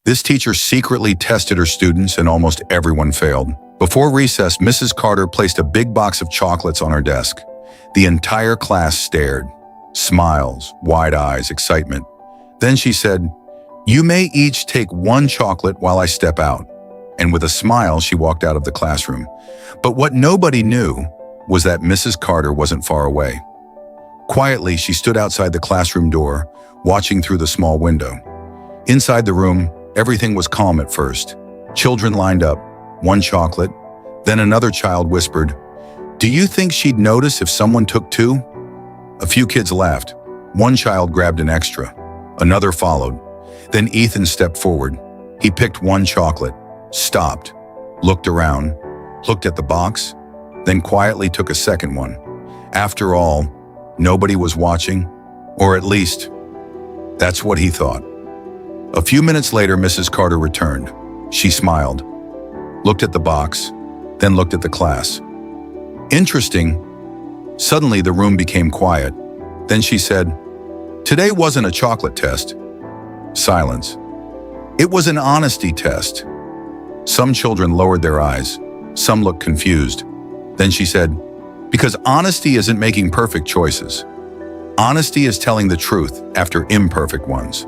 This teacher secretly tested her students and almost everyone failed. Before recess, Mrs. Carter placed a big box of chocolates on her desk. The entire class stared. Smiles, wide eyes, excitement. Then she said, "You may each take one chocolate while I step out." And with a smile, she walked out of the classroom. But what nobody knew was that Mrs. Carter wasn't far away. Quietly, she stood outside the classroom door, watching through the small window. Inside the room, everything was calm at first. Children lined up, one chocolate. Then another child whispered, "Do you think she'd notice if someone took two?" A few kids laughed. One child grabbed an extra. Another followed. Then Ethan stepped forward. He picked one chocolate, stopped, looked around, looked at the box, then quietly took a second one. After all, nobody was watching, or at least, that's what he thought. A few minutes later, Mrs. Carter returned. She smiled, looked at the box, then looked at the class. Interesting. Suddenly, the room became quiet. Then she said, "Today wasn't a chocolate test." Silence. "It was an honesty test." Some children lowered their eyes. Some looked confused. Then she said, "Because honesty isn't making perfect choices. Honesty is telling the truth after imperfect ones."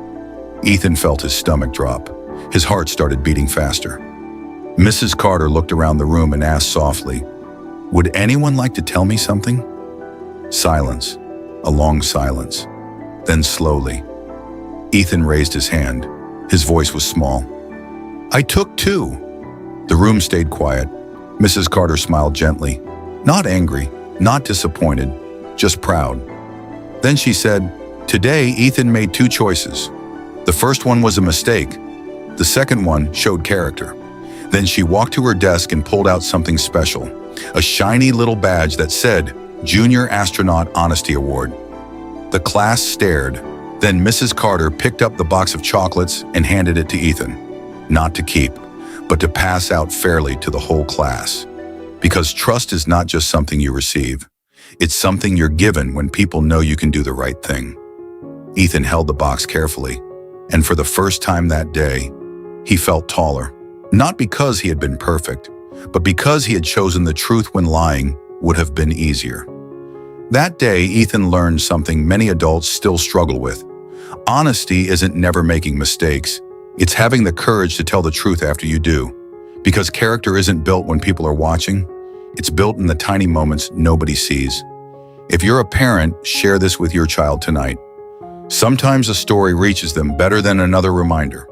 Ethan felt his stomach drop. His heart started beating faster. Mrs. Carter looked around the room and asked softly, "Would anyone like to tell me something?" Silence. A long silence. Then slowly, Ethan raised his hand. His voice was small. "I took two." The room stayed quiet. Mrs. Carter smiled gently. Not angry, not disappointed, just proud. Then she said, "Today, Ethan made two choices. The first one was a mistake. The second one showed character." Then she walked to her desk and pulled out something special, a shiny little badge that said, "Junior Astronaut Honesty Award." The class stared. Then Mrs. Carter picked up the box of chocolates and handed it to Ethan. Not to keep, but to pass out fairly to the whole class. Because trust is not just something you receive. It's something you're given when people know you can do the right thing. Ethan held the box carefully, and for the first time that day, he felt taller. Not because he had been perfect, but because he had chosen the truth when lying would have been easier. That day, Ethan learned something many adults still struggle with. Honesty isn't never making mistakes. It's having the courage to tell the truth after you do. Because character isn't built when people are watching. It's built in the tiny moments nobody sees. If you're a parent, share this with your child tonight. Sometimes a story reaches them better than another reminder.